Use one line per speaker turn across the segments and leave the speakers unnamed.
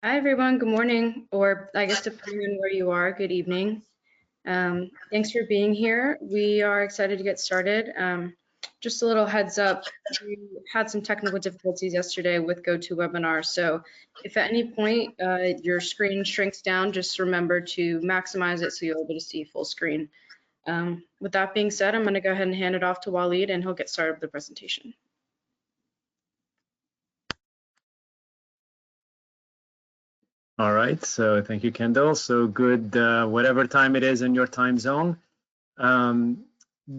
Hi, everyone. Good morning, or I guess depending on where you are, good evening. Thanks for being here. We are excited to get started. Just a little heads up, we had some technical difficulties yesterday with GoToWebinar, so if at any point your screen shrinks down, just remember to maximize it so you'll be able to see full screen. With that being said, I'm going to go ahead and hand it off to Waleed, and he'll get started with the presentation.
All right, so thank you, Kendall. So good, whatever time it is in your time zone.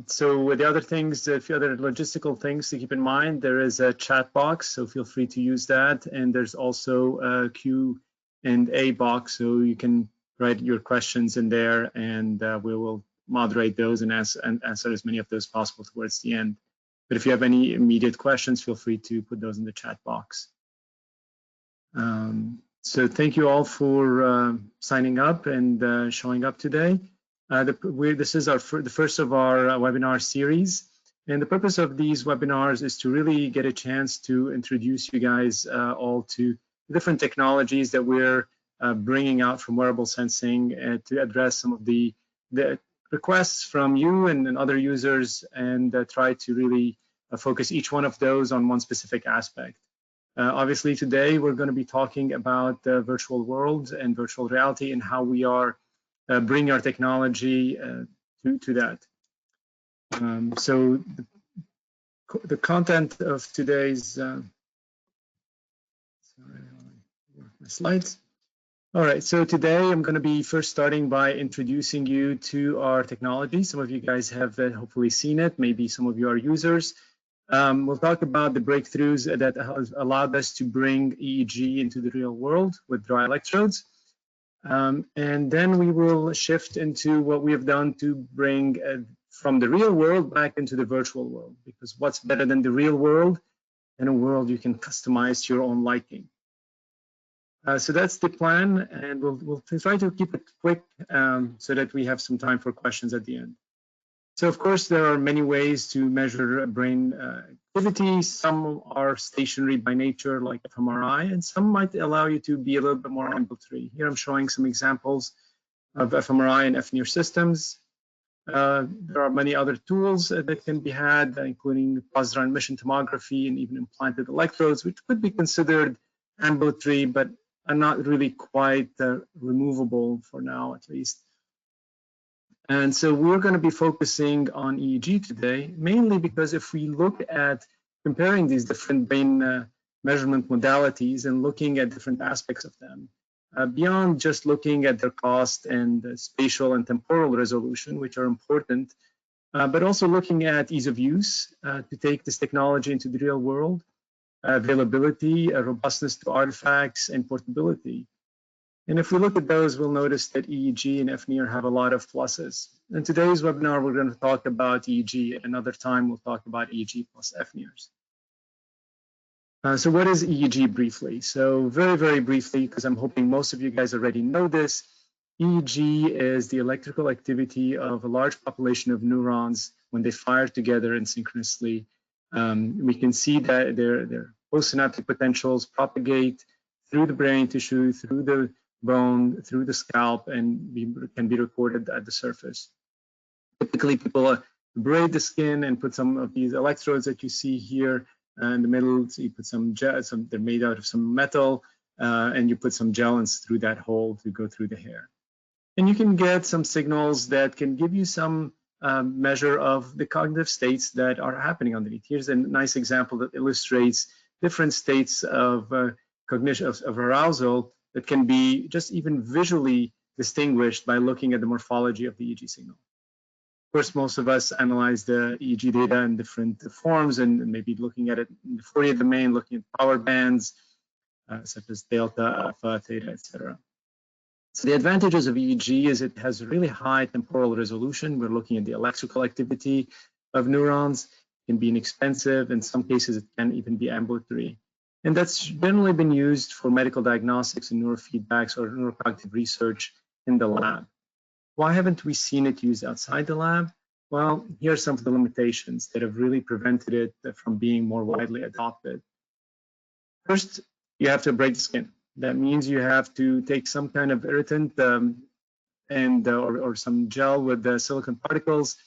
So with the other things, a few other logistical things to keep in mind, there is a chat box, so feel free to use that. And there's also a Q&A box, so you can write your questions in there, and we will moderate those and answer as many of those possible towards the end. But if you have any immediate questions, feel free to put those in the chat box. So thank you all for signing up and showing up today. This is the first of our webinar series. And the purpose of these webinars is to really get a chance to introduce you guys all to different technologies that we're bringing out from Wearable Sensing to address some of the requests from you and other users, and try to really focus each one of those on one specific aspect. Obviously, today we're going to be talking about the virtual world and virtual reality and how we are bringing our technology to that. So the content of today's sorry, my slides. All right, so today I'm going to be first starting by introducing you to our technology. Some of you guys have hopefully seen it. Maybe some of you are users. We'll talk about the breakthroughs that have allowed us to bring EEG into the real world with dry electrodes. And then we will shift into what we have done to bring from the real world back into the virtual world, because what's better than the real world than a world you can customize to your own liking. So that's the plan, and we'll try to keep it quick so that we have some time for questions at the end. So of course, there are many ways to measure brain activity. Some are stationary by nature, like fMRI, and some might allow you to be a little bit more ambulatory. Here I'm showing some examples of fMRI and FNIR systems. There are many other tools that can be had, including positron emission tomography and even implanted electrodes, which could be considered ambulatory, but are not really quite removable for now, at least. And so we're going to be focusing on EEG today, mainly because if we look at comparing these different brain measurement modalities and looking at different aspects of them, beyond just looking at their cost and spatial and temporal resolution, which are important, but also looking at ease of use to take this technology into the real world, availability, robustness to artifacts, and portability. And if we look at those, we'll notice that EEG and FNIR have a lot of pluses. In today's webinar, we're going to talk about EEG. At another time, we'll talk about EEG plus FNIRs. So what is EEG briefly? So very, very briefly, because I'm hoping most of you guys already know this, EEG is the electrical activity of a large population of neurons when they fire together and synchronously. We can see that their postsynaptic potentials propagate through the brain tissue, through the bone, through the scalp, and can be recorded at the surface. Typically, people braid the skin and put some of these electrodes that you see here in the middle. So you put some gel, they're made out of some metal, and you put some gels through that hole to go through the hair. And you can get some signals that can give you some measure of the cognitive states that are happening underneath. Here's a nice example that illustrates different states of cognition, of arousal, that can be just even visually distinguished by looking at the morphology of the EEG signal. Of course, most of us analyze the EEG data in different forms and maybe looking at it in the Fourier domain, looking at power bands, such as delta, alpha, theta, etc. So the advantages of EEG is it has really high temporal resolution. We're looking at the electrical activity of neurons. It can be inexpensive. In some cases, it can even be ambulatory. And that's generally been used for medical diagnostics and neurofeedbacks or neurocognitive research in the lab. Why haven't we seen it used outside the lab? Well, here are some of the limitations that have really prevented it from being more widely adopted. First, you have to break the skin. That means you have to take some kind of irritant or some gel with the silicon particles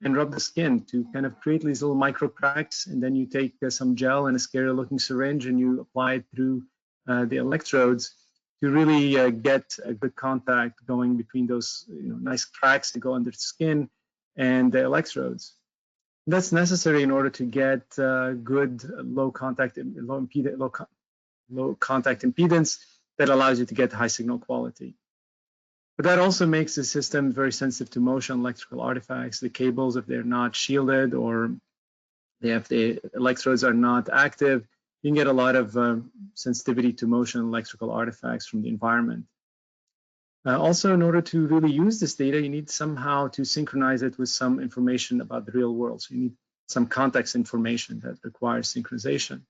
and rub the skin to kind of create these little micro cracks. And then you take some gel and a scary looking syringe and you apply it through the electrodes to really get a good contact going between those nice cracks that go under the skin and the electrodes. That's necessary in order to get good low contact impedance that allows you to get high signal quality. But that also makes the system very sensitive to motion electrical artifacts. The cables, if they're not shielded or the electrodes are not active, you can get a lot of sensitivity to motion electrical artifacts from the environment. Also, in order to really use this data, you need somehow to synchronize it with some information about the real world. So you need some context information that requires synchronization.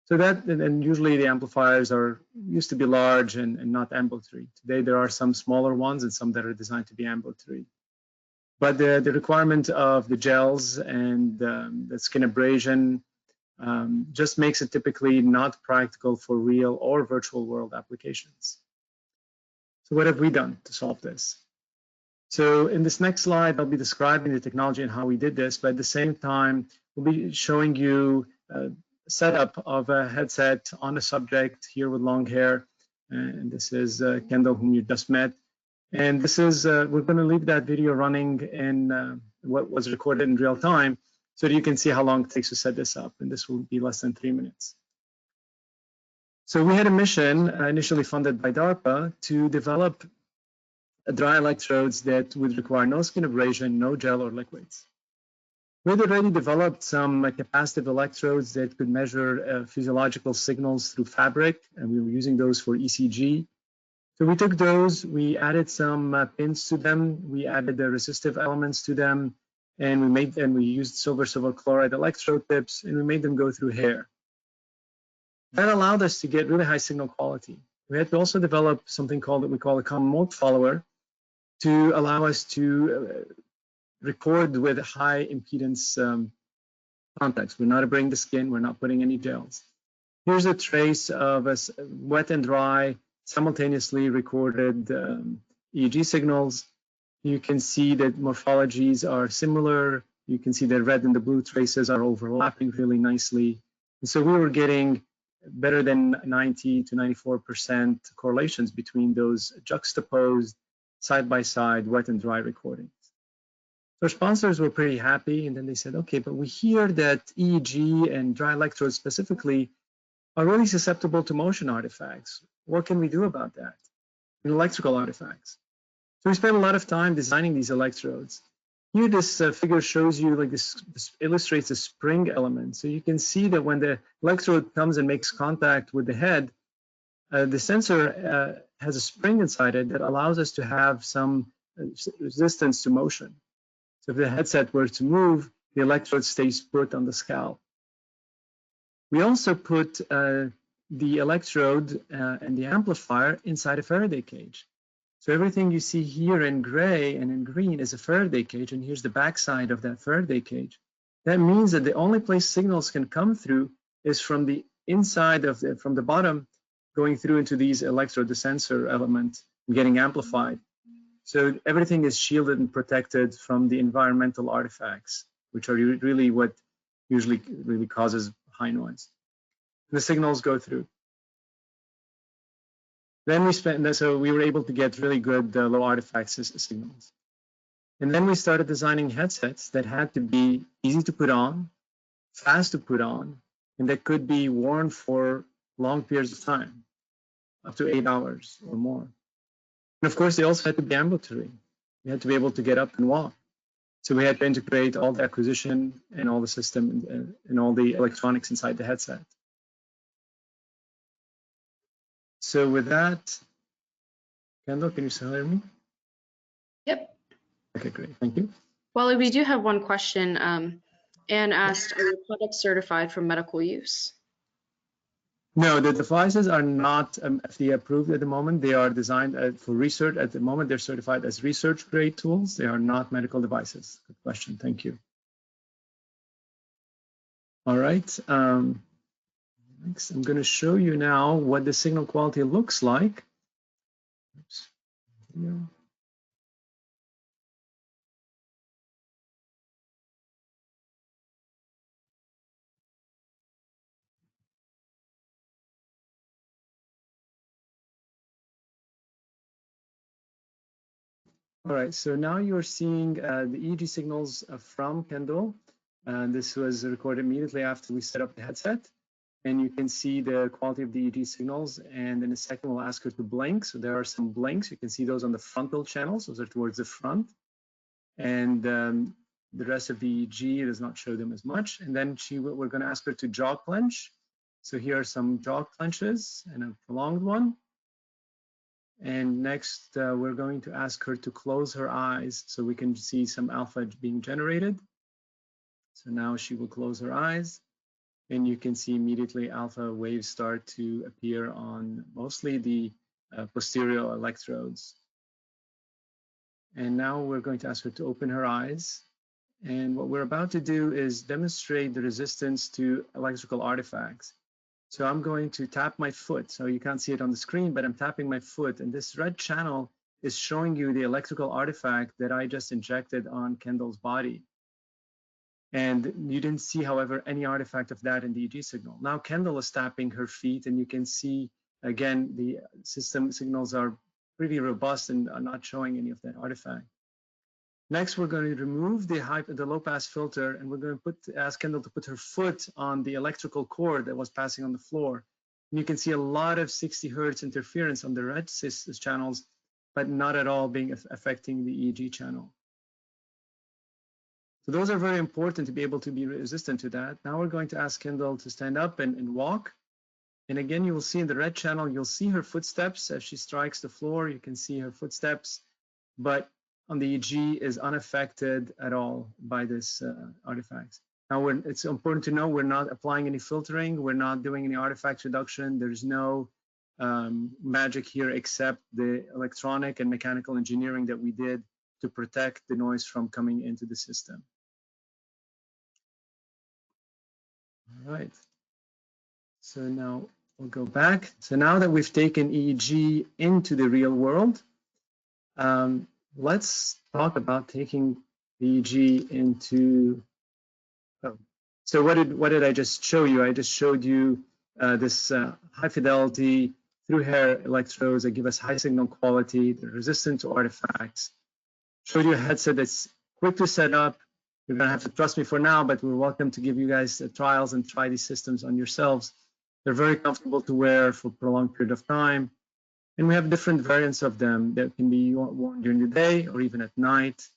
So that, and usually the amplifiers used to be large and not ambulatory. Today there are some smaller ones and some that are designed to be ambulatory. But the requirement of the gels and the skin abrasion just makes it typically not practical for real or virtual world applications. So what have we done to solve this? So in this next slide, I'll be describing the technology and how we did this, but at the same time, we'll be showing you setup of a headset on a subject here with long hair. And this is Kendall, whom you just met. And this is, we're going to leave that video running in what was recorded in real time so that you can see how long it takes to set this up. And this will be less than 3 minutes. So we had a mission initially funded by DARPA to develop dry electrodes that would require no skin abrasion, no gel or liquids. We had already developed some capacitive electrodes that could measure physiological signals through fabric, and we were using those for ECG. So we took those, we added some pins to them, we added the resistive elements to them, and we used silver chloride electrode tips, and we made them go through hair. That allowed us to get really high signal quality. We had to also develop something that we call a common mode follower to allow us to record with high impedance contacts. We're not abrating the skin, we're not putting any gels. Here's a trace of a wet and dry, simultaneously recorded EEG signals. You can see that morphologies are similar. You can see the red and the blue traces are overlapping really nicely. And so we were getting better than 90 to 94% correlations between those juxtaposed side-by-side wet and dry recordings. So our sponsors were pretty happy, and then they said, okay, but we hear that EEG and dry electrodes specifically are really susceptible to motion artifacts. What can we do about that? And electrical artifacts. So we spent a lot of time designing these electrodes. Here, this figure shows you, like this illustrates a spring element. So you can see that when the electrode comes and makes contact with the head, the sensor has a spring inside it that allows us to have some resistance to motion. So if the headset were to move, the electrode stays put on the scalp. We also put the electrode and the amplifier inside a Faraday cage. So everything you see here in gray and in green is a Faraday cage, and here's the backside of that Faraday cage. That means that the only place signals can come through is from the inside of from the bottom, going through into these electrode, the sensor element, and getting amplified. So everything is shielded and protected from the environmental artifacts, which are really what usually really causes high noise. The signals go through. Then so we were able to get really good low artifact signals. And then we started designing headsets that had to be easy to put on, fast to put on, and that could be worn for long periods of time, up to 8 hours or more. And of course, they also had to be ambulatory. We had to be able to get up and walk. So we had to integrate all the acquisition and all the system and all the electronics inside the headset. So with that, Kendall, can you still hear me?
Yep.
Okay, great. Thank you.
Well, we do have one question. Anne asked, are your products certified for medical use?
No, the devices are not FDA approved at the moment. They are designed for research. At the moment, they're certified as research grade tools. They are not medical devices. Good question. Thank you. All right. Next, I'm going to show you now what the signal quality looks like. Oops. Yeah. All right, so now you're seeing the EEG signals from Kendall. This was recorded immediately after we set up the headset. And you can see the quality of the EEG signals. And in a second, we'll ask her to blink. So there are some blinks. You can see those on the frontal channels. Those are towards the front. And the rest of the EEG does not show them as much. And then we're going to ask her to jaw clench. So here are some jaw clenches and a prolonged one. And next, we're going to ask her to close her eyes so we can see some alpha being generated. So now she will close her eyes. And you can see immediately alpha waves start to appear on mostly the posterior electrodes. And now we're going to ask her to open her eyes. And what we're about to do is demonstrate the resistance to electrical artifacts. So I'm going to tap my foot. So you can't see it on the screen, but I'm tapping my foot. And this red channel is showing you the electrical artifact that I just injected on Kendall's body. And you didn't see, however, any artifact of that in the EEG signal. Now Kendall is tapping her feet, and you can see, again, the system signals are pretty robust and are not showing any of that artifact. Next, we're going to remove the low-pass filter, and we're going to ask Kendall to put her foot on the electrical cord that was passing on the floor. And you can see a lot of 60 hertz interference on the red channels, but not at all being affecting the EEG channel. So those are very important to be able to be resistant to that. Now we're going to ask Kendall to stand up and walk. And again, you will see in the red channel, you'll see her footsteps as she strikes the floor. You can see her footsteps, but on the EEG is unaffected at all by this artifacts. Now, it's important to know we're not applying any filtering. We're not doing any artifact reduction. There's no magic here except the electronic and mechanical engineering that we did to protect the noise from coming into the system. All right. So now we'll go back. So now that we've taken EEG into the real world, let's talk about taking the EEG into. Oh, so what did I just show you? I just showed you this high fidelity through hair electrodes that give us high signal quality, they're resistant to artifacts. Showed you a headset that's quick to set up. You're going to have to trust me for now, but we're welcome to give you guys trials and try these systems on yourselves. They're very comfortable to wear for a prolonged period of time. And we have different variants of them that can be worn during the day or even at night.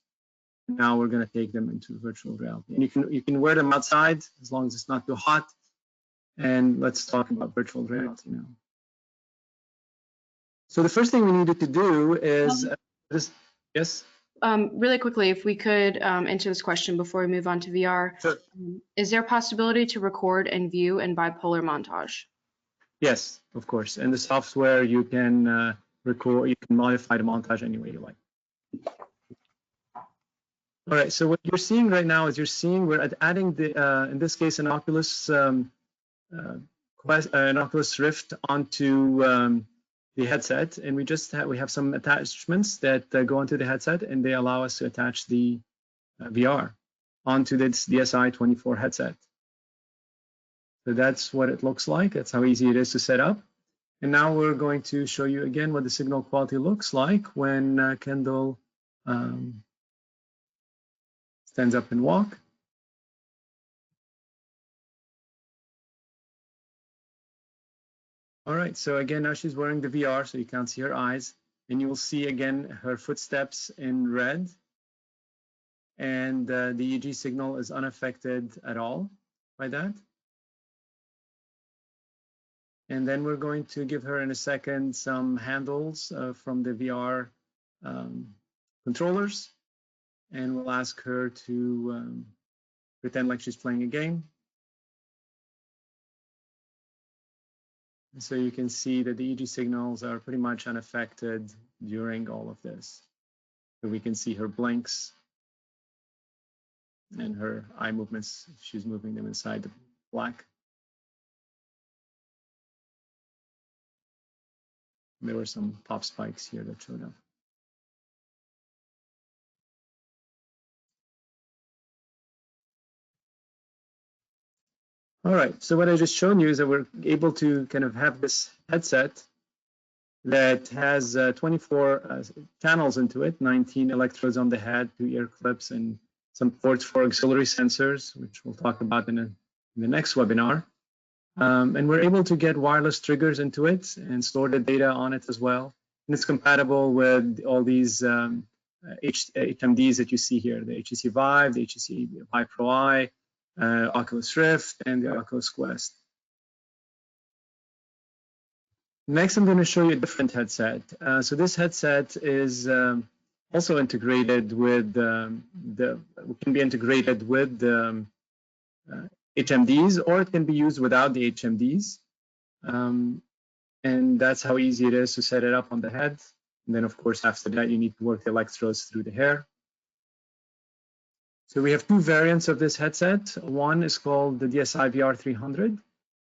Now we're going to take them into virtual reality. And you can wear them outside as long as it's not too hot. And let's talk about virtual reality now. So the first thing we needed to do is yes?
Really quickly, if we could answer this question before we move on to VR.
Sure.
Is there a possibility to record and view in bipolar montage?
Yes, of course. In the software, you can record, you can modify the montage any way you like. All right, so what you're seeing right now is we're adding the, in this case, an Oculus Rift onto the headset, and we have some attachments that go onto the headset, and they allow us to attach the VR onto this DSI-24 headset. So that's what it looks like. That's how easy it is to set up. And now we're going to show you again what the signal quality looks like when Kendall stands up and walk. All right, so again, now she's wearing the VR, so you can't see her eyes. And you will see again her footsteps in red. And the EEG signal is unaffected at all by that. And then we're going to give her in a second some handles from the VR controllers. And we'll ask her to pretend like she's playing a game. And so you can see that the EEG signals are pretty much unaffected during all of this. So we can see her blinks and her eye movements. She's moving them inside the black. There were some pop spikes here that showed up. All right, so what I just shown you is that we're able to kind of have this headset that has 24 channels into it, 19 electrodes on the head, 2 ear clips, and some ports for auxiliary sensors, which we'll talk about in the next webinar. And we're able to get wireless triggers into it and store the data on it as well. And it's compatible with all these HMDs that you see here, the HTC Vive, the HTC Vive Pro I, Oculus Rift, and the Oculus Quest. Next, I'm going to show you a different headset. So this headset is also integrated with can be integrated with the HMDs, or it can be used without the HMDs. And that's how easy it is to set it up on the head. And then, of course, after that, you need to work the electrodes through the hair. So we have 2 variants of this headset. One is called the DSI-VR300,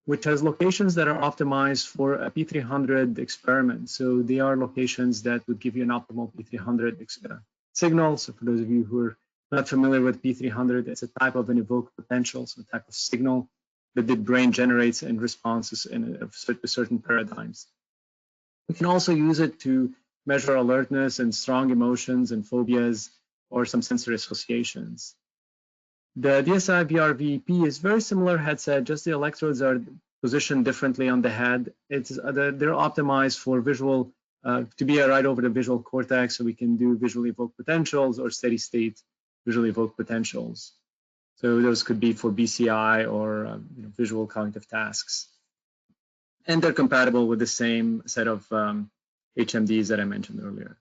which has locations that are optimized for a P300 experiment. So they are locations that would give you an optimal P300 signal. So for those of you who are not familiar with P300, it's a type of an evoked potential, so a type of signal that the brain generates in responses in certain paradigms. We can also use it to measure alertness and strong emotions and phobias, or some sensory associations. The DSI VR VEP is very similar headset, just the electrodes are positioned differently on the head. They're optimized for visual, to be right over the visual cortex, so we can do visually evoked potentials or steady state visually evoked potentials. So those could be for BCI or visual cognitive tasks. And they're compatible with the same set of HMDs that I mentioned earlier.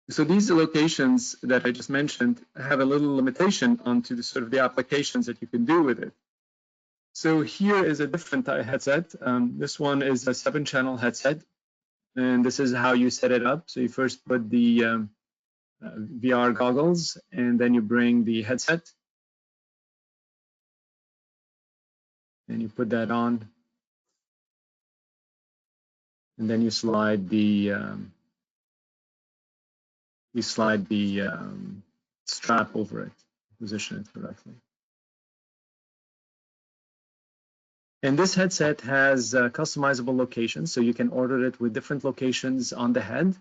So these locations that I just mentioned have a little limitation onto the sort of the applications that you can do with it. So here is a different headset. This one is a 7-channel headset, and this is how you set it up. So you first put the VR goggles, and then you bring the headset, and you put that on, and then you slide the strap over it, position it correctly. And this headset has customizable locations, so you can order it with different locations on the head.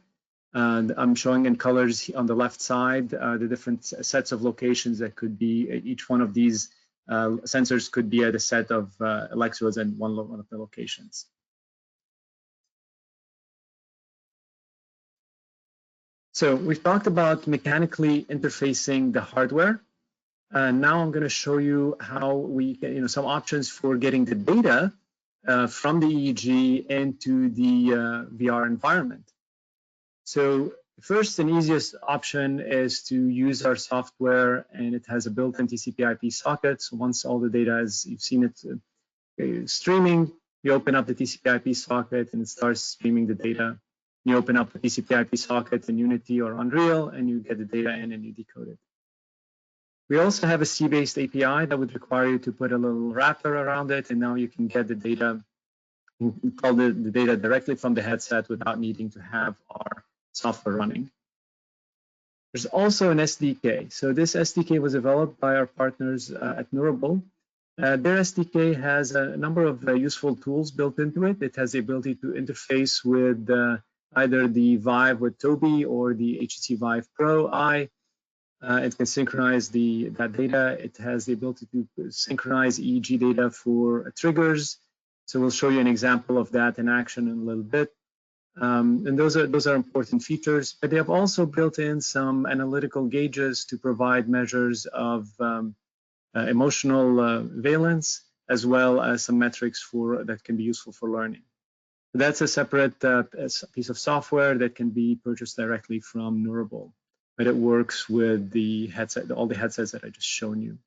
I'm showing in colors on the left side the different sets of locations that could be. Each one of these sensors could be at a set of electrodes in one of the locations. So we've talked about mechanically interfacing the hardware. Now I'm going to show you how we can, some options for getting the data from the EEG into the VR environment. So first and easiest option is to use our software, and it has a built-in TCP/IP socket. So once all the data is, you've seen it streaming, you open up the TCP/IP socket and it starts streaming the data. You open up the TCP/IP socket in Unity or Unreal, and you get the data in and you decode it. We also have a C-based API that would require you to put a little wrapper around it, and now you can get the data, call the data directly from the headset without needing to have our software running. There's also an SDK. So this SDK was developed by our partners at Neurofeedback. Their SDK has a number of useful tools built into it. It has the ability to interface with either the Vive with Tobii or the HTC Vive Pro I. It can synchronize that data. It has the ability to synchronize EEG data for triggers. So we'll show you an example of that in action in a little bit. And those are important features, but they have also built in some analytical gauges to provide measures of emotional valence, as well as some metrics that can be useful for learning. That's a separate piece of software that can be purchased directly from Neurofeedback, but it works with the headset, all the headsets that I just shown you.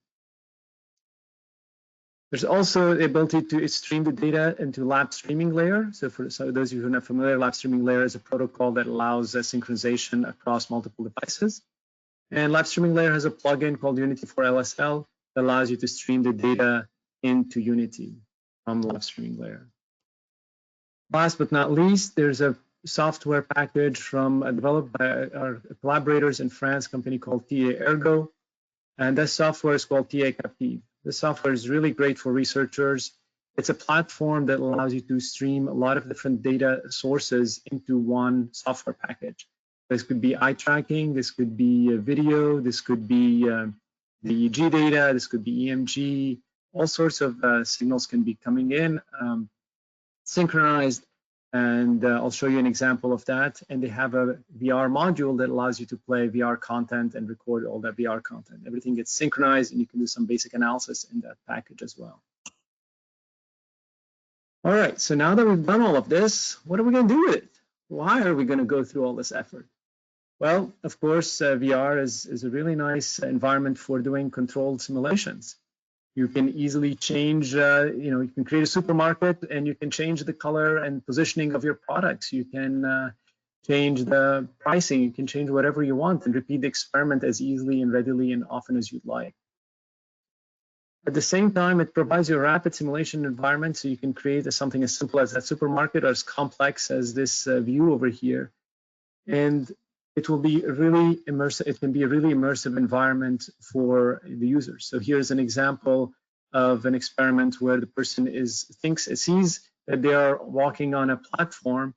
There's also the ability to stream the data into lab streaming layer. So for those of you who are not familiar, lab streaming layer is a protocol that allows synchronization across multiple devices. And lab streaming layer has a plugin called Unity for LSL that allows you to stream the data into Unity from the lab streaming layer. Last but not least, there's a software package developed by our collaborators in France, a company called TA Ergo, and that software is called TA Captive. This software is really great for researchers. It's a platform that allows you to stream a lot of different data sources into one software package. This could be eye tracking, this could be video, this could be the EEG data, this could be EMG, all sorts of signals can be coming in, synchronized, and I'll show you an example of that. And they have a VR module that allows you to play VR content and record all that VR content. Everything gets synchronized, and you can do some basic analysis in that package as well. All right, so now that we've done all of this, what are we going to do with it? Why are we going to go through all this effort? Well, of course, VR is a really nice environment for doing controlled simulations. You can easily change, you can create a supermarket and you can change the color and positioning of your products. You can change the pricing, you can change whatever you want and repeat the experiment as easily and readily and often as you'd like. At the same time, it provides you a rapid simulation environment, so you can create something as simple as that supermarket or as complex as this view over here. And it will be really immersive. It can be a really immersive environment for the users. So here's an example of an experiment where the person sees that they are walking on a platform,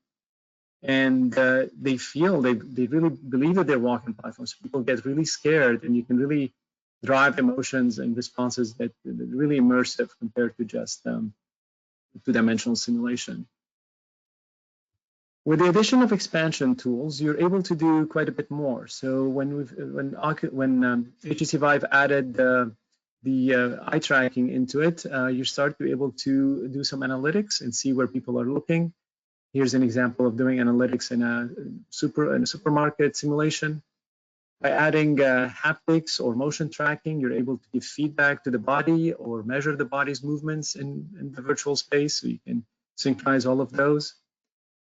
and they really believe that they're walking platforms. So people get really scared, and you can really drive emotions and responses that are really immersive compared to just two-dimensional simulation. With the addition of expansion tools, you're able to do quite a bit more. So when HTC Vive added the eye tracking into it, you start to be able to do some analytics and see where people are looking. Here's an example of doing analytics in a supermarket simulation. By adding haptics or motion tracking, you're able to give feedback to the body or measure the body's movements in the virtual space, so you can synchronize all of those.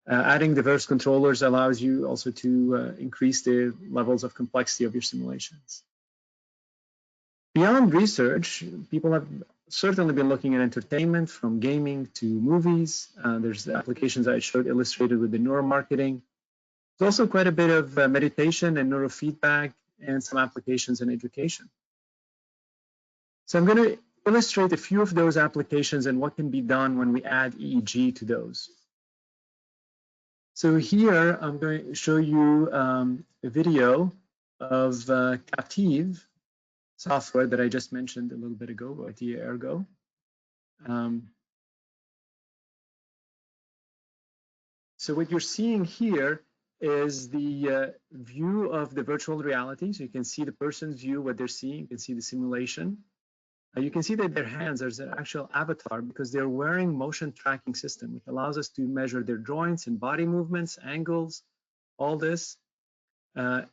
Adding diverse controllers allows you also to increase the levels of complexity of your simulations. Beyond research, people have certainly been looking at entertainment, from gaming to movies. There's the applications I showed illustrated with the neuromarketing. There's also quite a bit of meditation and neurofeedback and some applications in education. So I'm going to illustrate a few of those applications and what can be done when we add EEG to those. So here I'm going to show you a video of Captive software that I just mentioned a little bit ago by TA Ergo. So what you're seeing here is the view of the virtual reality. So you can see the person's view, what they're seeing. You can see the simulation. You can see that their hands, there's an actual avatar because they're wearing motion tracking system, which allows us to measure their joints and body movements, angles, all this. And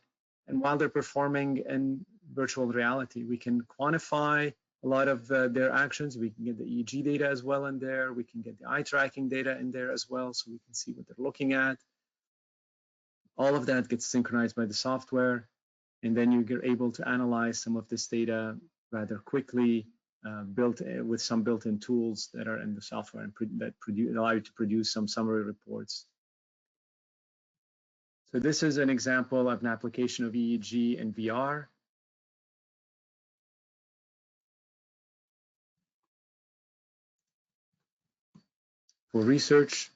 while they're performing in virtual reality, we can quantify a lot of their actions. We can get the EEG data as well in there. We can get the eye tracking data in there as well, so we can see what they're looking at. All of that gets synchronized by the software, and then you're able to analyze some of this data rather quickly, with some built-in tools that are in the software and that allow you to produce some summary reports. So this is an example of an application of EEG and VR. For research.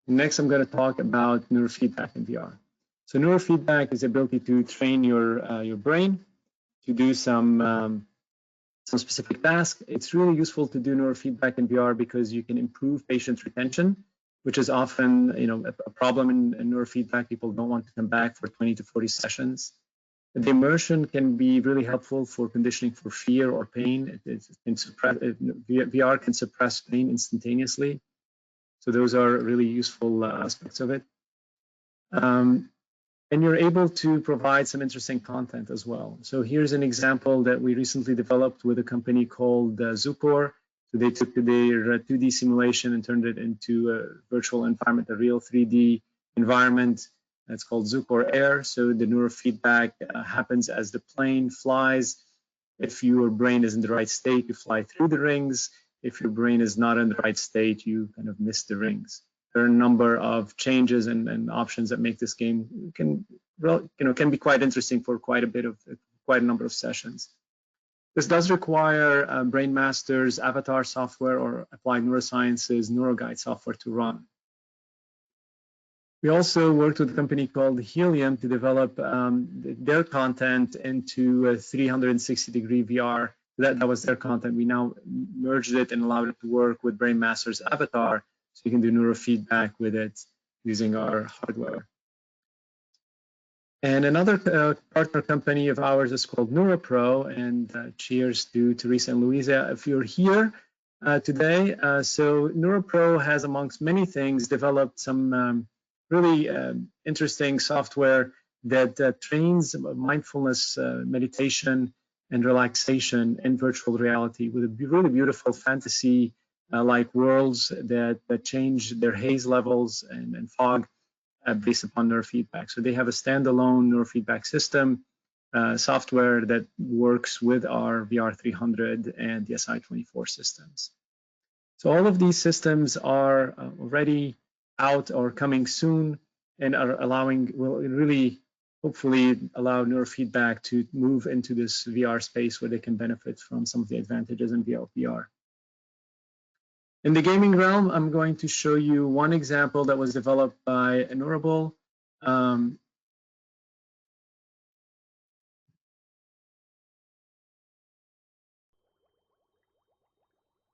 Next, I'm going to talk about neurofeedback in VR. So neurofeedback is the ability to train your brain to do some specific task. It's really useful to do neurofeedback in VR because you can improve patient retention, which is often a problem in neurofeedback. People don't want to come back for 20 to 40 sessions. The immersion can be really helpful for conditioning for fear or pain. VR can suppress pain instantaneously. So those are really useful aspects of it. And you're able to provide some interesting content as well. So here's an example that we recently developed with a company called Zupor. So they took their 2D simulation and turned it into a virtual environment, a real 3D environment. That's called Zupor Air. So the neurofeedback happens as the plane flies. If your brain is in the right state, you fly through the rings. If your brain is not in the right state, you kind of miss the rings. There are a number of changes and options that make this game can be quite interesting for quite a number of sessions. This does require BrainMaster's Avatar software or Applied Neurosciences NeuroGuide software to run. We also worked with a company called Helium to develop their content into a 360-degree VR. That was their content. We now merged it and allowed it to work with BrainMaster's Avatar, so you can do neurofeedback with it using our hardware. And another partner company of ours is called Neuropro, and cheers to Teresa and Louisa if you're here today. So Neuropro has, amongst many things, developed some really interesting software that trains mindfulness meditation and relaxation in virtual reality with a really beautiful fantasy like worlds that change their haze levels and fog based upon neurofeedback. So they have a standalone neurofeedback system software that works with our VR300 and DSI-24 systems. So all of these systems are already out or coming soon and will really hopefully allow neurofeedback to move into this VR space where they can benefit from some of the advantages in VR. In the gaming realm, I'm going to show you one example that was developed by Wearable.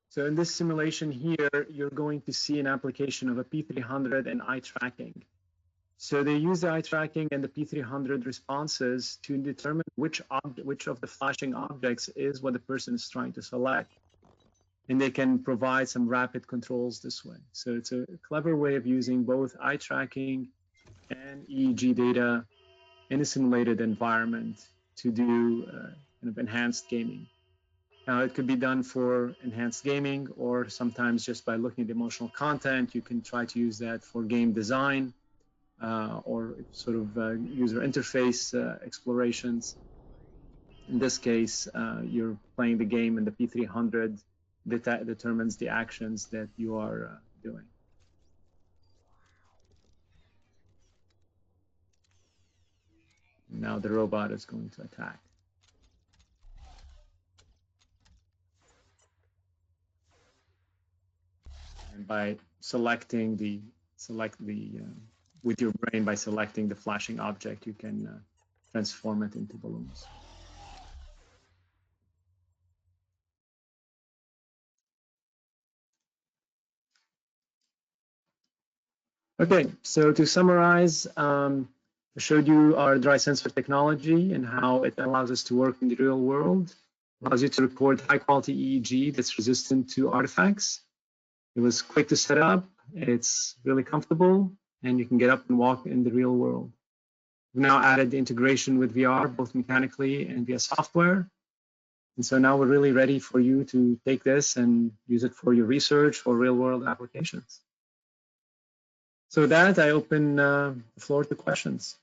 So in this simulation here, you're going to see an application of a P300 and eye tracking. So they use the eye tracking and the P300 responses to determine which of the flashing objects is what the person is trying to select. And they can provide some rapid controls this way. So it's a clever way of using both eye tracking and EEG data in a simulated environment to do kind of enhanced gaming. Now, it could be done for enhanced gaming, or sometimes just by looking at the emotional content, you can try to use that for game design or sort of user interface explorations. In this case, you're playing the game and the P300 determines the actions that you are doing. Now the robot is going to attack. And by with your brain, by selecting the flashing object, you can transform it into balloons. Okay, so to summarize, I showed you our dry sensor technology and how it allows us to work in the real world. Allows you to record high quality EEG that's resistant to artifacts. It was quick to set up, it's really comfortable, and you can get up and walk in the real world. We've now added the integration with VR, both mechanically and via software. And so now we're really ready for you to take this and use it for your research or real world applications. So with that, I open the floor to questions.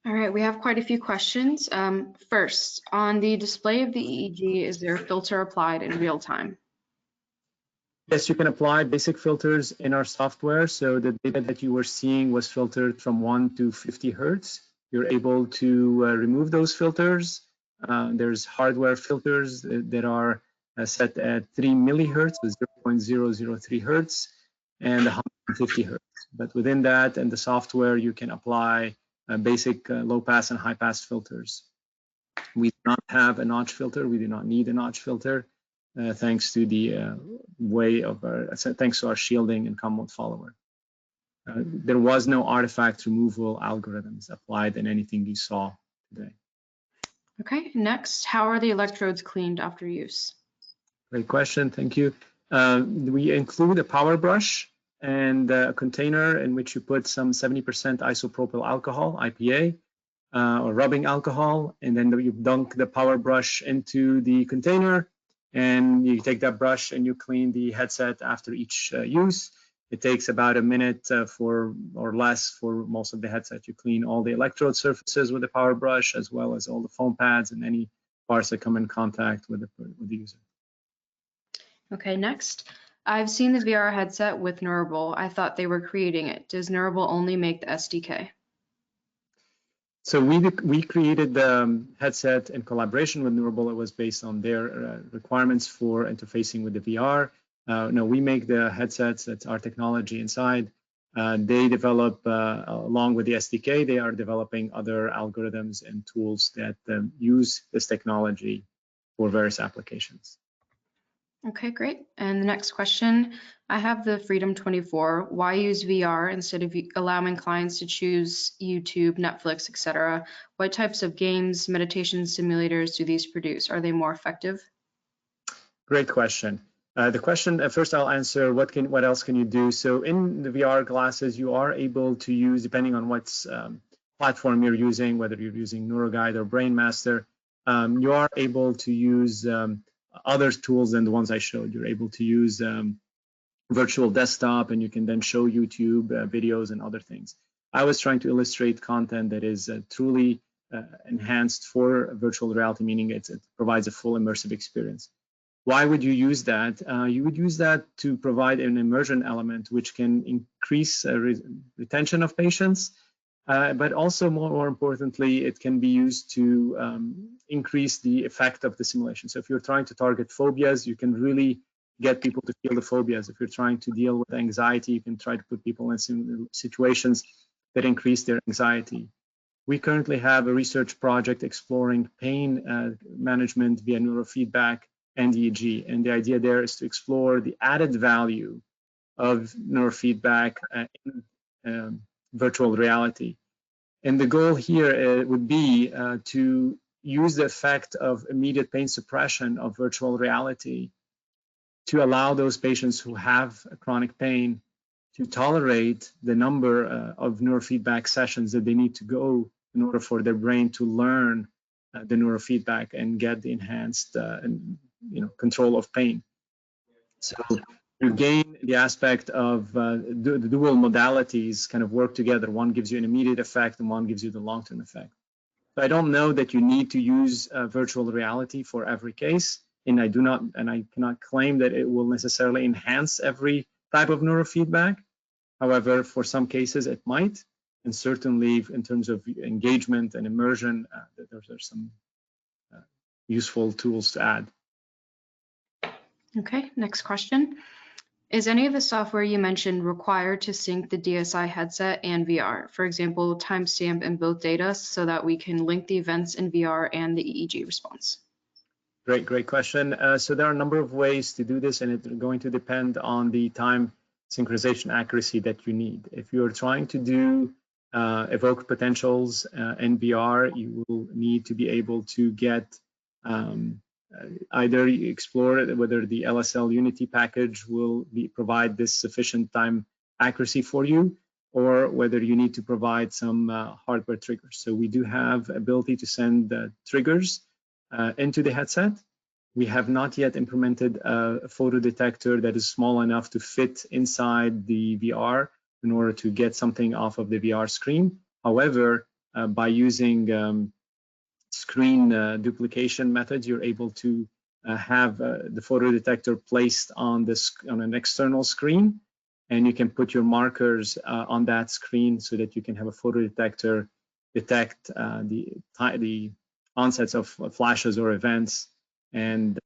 All right, we have quite a few questions. First, on the display of the EEG, is there a filter applied in real time?
Yes, you can apply basic filters in our software. So the data that you were seeing was filtered from 1 to 50 hertz. You're able to remove those filters. There's hardware filters that are set at 3 millihertz, so 0.003 hertz, and 150 hertz. But within that and the software, you can apply basic low pass and high pass filters. We do not have a notch filter. We do not need a notch filter, thanks to the thanks to our shielding and COM mode follower. There was no artifact removal algorithms applied in anything you saw today.
Okay, next, how are the electrodes cleaned after use?
Great question, thank you. We include a power brush and a container in which you put some 70% isopropyl alcohol, IPA, or rubbing alcohol, and then you dunk the power brush into the container, and you take that brush and you clean the headset after each use. It takes about a minute or less for most of the headset. You clean all the electrode surfaces with the power brush, as well as all the foam pads and any parts that come in contact with the user.
Okay, next. I've seen the VR headset with Neurable. I thought they were creating it. Does Neurable only make the SDK?
So we created the headset in collaboration with Neurable. It was based on their requirements for interfacing with the VR. No, we make the headsets. That's our technology inside. They develop, along with the SDK, they are developing other algorithms and tools that use this technology for various applications.
Okay, great. And the next question, I have the Freedom 24. Why use VR instead of allowing clients to choose YouTube, Netflix, etc.? What types of games, meditation simulators do these produce? Are they more effective?
Great question. The question, first I'll answer, what else can you do? So in the VR glasses, you are able to use, depending on what platform you're using, whether you're using NeuroGuide or BrainMaster, you are able to use other tools than the ones I showed. You're able to use virtual desktop, and you can then show YouTube videos and other things. I was trying to illustrate content that is truly enhanced for virtual reality, meaning it provides a full immersive experience. Why would you use that? You would use that to provide an immersion element, which can increase retention of patients, but also more importantly, it can be used to increase the effect of the simulation. So if you're trying to target phobias, you can really get people to feel the phobias. If you're trying to deal with anxiety, you can try to put people in situations that increase their anxiety. We currently have a research project exploring pain management via neurofeedback and EEG. And the idea there is to explore the added value of neurofeedback in virtual reality. And the goal here would be to use the effect of immediate pain suppression of virtual reality to allow those patients who have chronic pain to tolerate the number of neurofeedback sessions that they need to go in order for their brain to learn the neurofeedback and get the enhanced control of pain. So you gain the aspect of the dual modalities kind of work together. One gives you an immediate effect and one gives you the long-term effect. So I don't know that you need to use virtual reality for every case, and I cannot claim that it will necessarily enhance every type of neurofeedback. However, for some cases it might, and certainly in terms of engagement and immersion, there are some useful tools to add.
Okay, next question. Is any of the software you mentioned required to sync the DSI headset and VR? For example, timestamp and both data so that we can link the events in VR and the EEG response?
Great question. So there are a number of ways to do this, and it's going to depend on the time synchronization accuracy that you need. If you're trying to do evoke potentials in VR, you will need to be able to get either explore whether the LSL Unity package will provide this sufficient time accuracy for you, or whether you need to provide some hardware triggers. So we do have ability to send triggers into the headset. We have not yet implemented a photo detector that is small enough to fit inside the VR in order to get something off of the VR screen. However, by using screen duplication methods, you're able to have the photo detector placed on an external screen, and you can put your markers on that screen so that you can have a photo detector detect the onsets of flashes or events and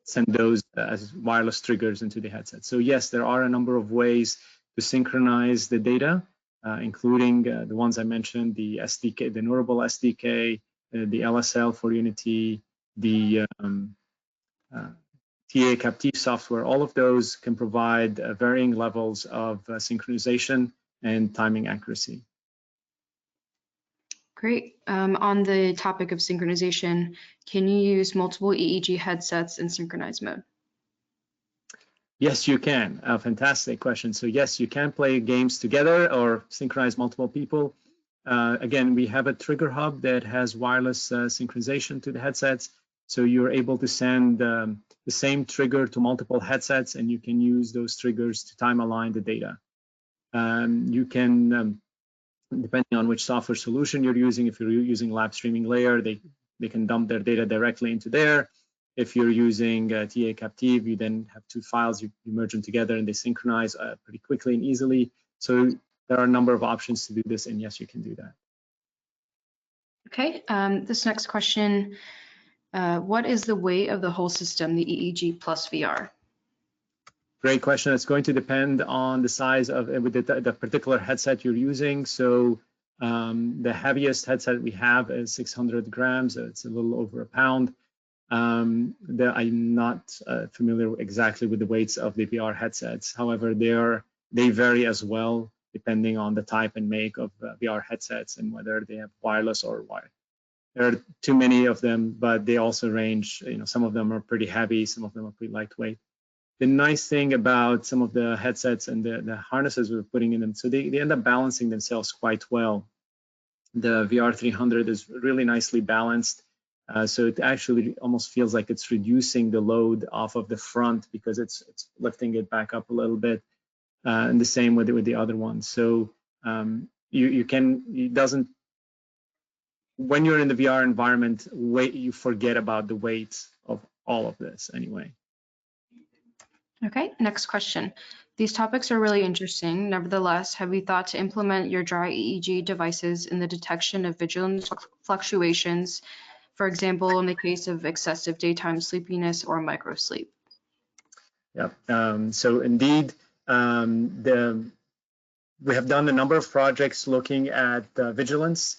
send those as wireless triggers into the headset. So yes, there are a number of ways to synchronize the data, including the ones I mentioned, the SDK, the Neurable SDK, the LSL for Unity, the TA captive software. All of those can provide varying levels of synchronization and timing accuracy.
Great. On the topic of synchronization, can you use multiple EEG headsets in synchronized mode?
Yes, you can. Fantastic question. So yes, you can play games together or synchronize multiple people. Again, we have a trigger hub that has wireless synchronization to the headsets. So you're able to send the same trigger to multiple headsets, and you can use those triggers to time align the data. You can, depending on which software solution you're using, if you're using lab streaming layer, they they can dump their data directly into there. If you're using TA Captive, you then have two files, you merge them together and they synchronize pretty quickly and easily. So there are a number of options to do this, and yes, you can do that.
Okay, this next question, what is the weight of the whole system, the EEG plus VR?
Great question. It's going to depend on the size of the particular headset you're using. So the heaviest headset we have is 600 grams. It's a little over a pound. I'm not familiar exactly with the weights of the VR headsets. However, they vary as well, depending on the type and make of VR headsets and whether they have wireless or wired. There are too many of them, but they also range. Some of them are pretty heavy, some of them are pretty lightweight. The nice thing about some of the headsets and the harnesses we're putting in them, so they end up balancing themselves quite well. The VR300 is really nicely balanced. So it actually almost feels like it's reducing the load off of the front because it's lifting it back up a little bit, and the same with the other ones. So it doesn't, when you're in the VR environment, you forget about the weight of all of this anyway.
Okay, next question. These topics are really interesting. Nevertheless, have you thought to implement your dry EEG devices in the detection of vigilance fluctuations, for example, in the case of excessive daytime sleepiness or microsleep?
Yeah, so indeed, we have done a number of projects looking at vigilance,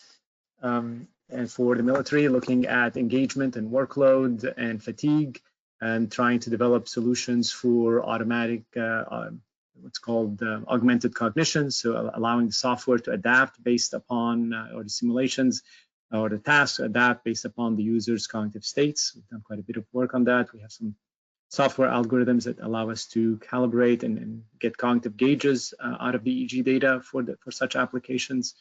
and for the military, looking at engagement and workload and fatigue, and trying to develop solutions for automatic, what's called augmented cognition, so allowing the software to adapt based upon, or the simulations or the tasks adapt based upon the user's cognitive states. We've done quite a bit of work on that. We have some software algorithms that allow us to calibrate and get cognitive gauges out of the EEG data for such applications.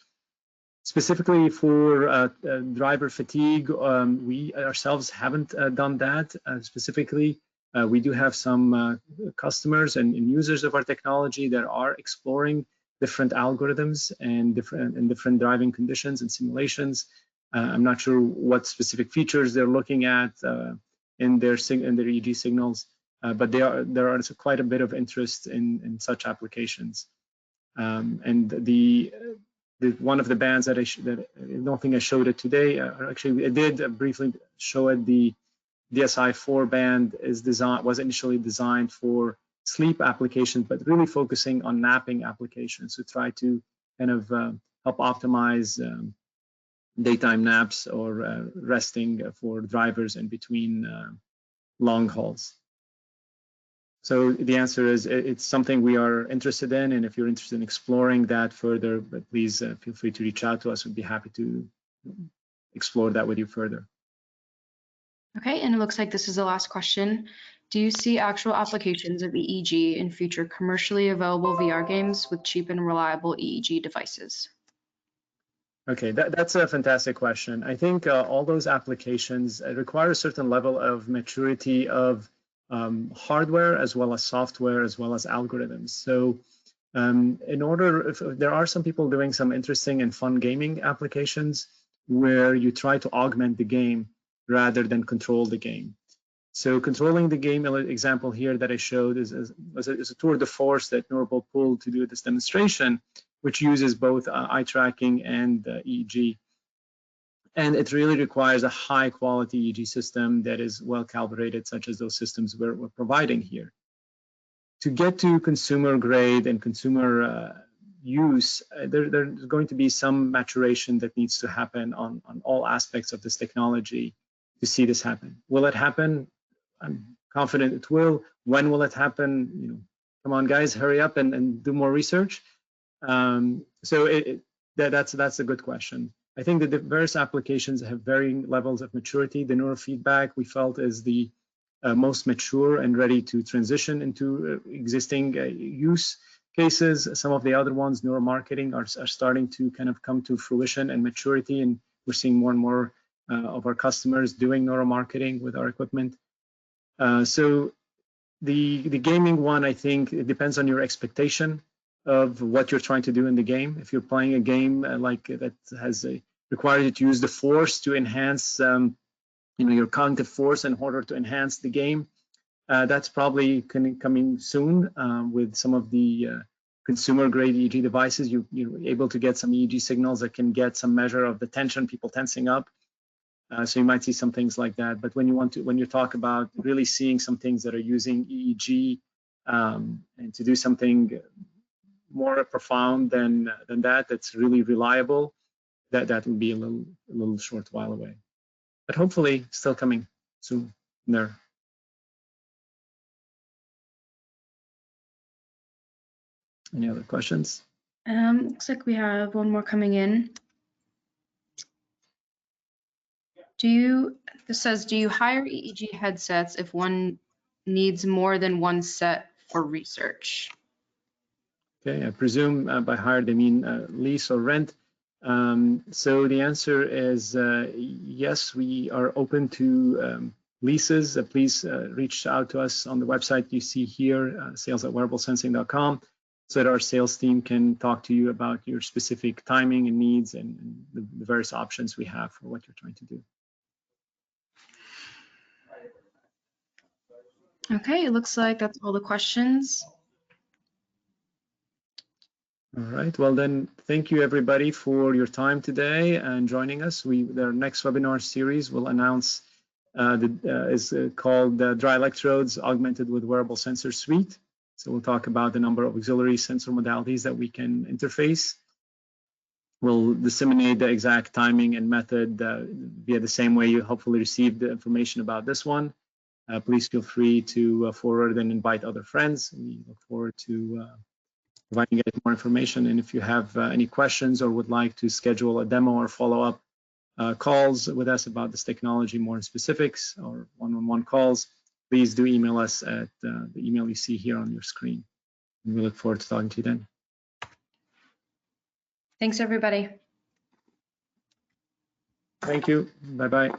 Specifically for driver fatigue, we ourselves haven't done that specifically. We do have some customers and users of our technology that are exploring different algorithms and different driving conditions and simulations. I'm not sure what specific features they're looking at in their EEG signals, but there is quite a bit of interest in such applications. And one of the bands that I don't think I showed it today, or actually I did briefly show it, the DSI-4 band was initially designed for sleep applications, but really focusing on napping applications to try to kind of help optimize daytime naps or resting for drivers in between long hauls. So the answer is it's something we are interested in, and if you're interested in exploring that further, please feel free to reach out to us. We'd be happy to explore that with you further.
Okay, and it looks like this is the last question. Do you see actual applications of EEG in future commercially available VR games with cheap and reliable EEG devices?
Okay, that's a fantastic question. I think all those applications require a certain level of maturity of hardware as well as software as well as algorithms. So there are some people doing some interesting and fun gaming applications where you try to augment the game rather than control the game. So controlling the game, example here that I showed is a tour de force that Neurofeedback pulled to do this demonstration, which uses both eye tracking and EEG. And it really requires a high quality EEG system that is well calibrated, such as those systems we're providing here. To get to consumer grade and consumer use, there's going to be some maturation that needs to happen on all aspects of this technology to see this happen. Will it happen? I'm confident it will. When will it happen? Come on, guys, hurry up and do more research. So that's a good question. I think that the various applications have varying levels of maturity. The neurofeedback we felt is the most mature and ready to transition into existing use cases. Some of the other ones, neuromarketing, are starting to kind of come to fruition and maturity, and we're seeing more and more of our customers doing neuromarketing with our equipment. So the gaming one, I think it depends on your expectation of what you're trying to do in the game. If you're playing a game like that requires you to use the force to enhance your cognitive force in order to enhance the game. That's probably coming soon with some of the consumer-grade EEG devices. You're able to get some EEG signals that can get some measure of the tension, people tensing up. So you might see some things like that. But when you talk about really seeing some things that are using EEG and to do something more profound than that, that's really reliable, that will be a little short while away. But hopefully still coming soon there. Any other questions?
Looks like we have one more coming in. This says, do you hire EEG headsets if one needs more than one set for research?
Okay, I presume by hire they mean lease or rent. So the answer is yes, we are open to leases. Please reach out to us on the website you see here, sales@wearablesensing.com, so that our sales team can talk to you about your specific timing and needs and the various options we have for what you're trying to do.
Okay, it looks like that's all the questions.
All right, well then, thank you everybody for your time today and joining us. Our next webinar series will announce is called Dry Electrodes Augmented with Wearable Sensor Suite. So we'll talk about the number of auxiliary sensor modalities that we can interface. We'll disseminate the exact timing and method via the same way you hopefully received the information about this one. Please feel free to forward and invite other friends. We look forward to providing you guys more information. And if you have any questions or would like to schedule a demo or follow-up calls with us about this technology, more specifics or one-on-one calls, please do email us at the email you see here on your screen. And we look forward to talking to you then.
Thanks, everybody.
Thank you. Bye-bye.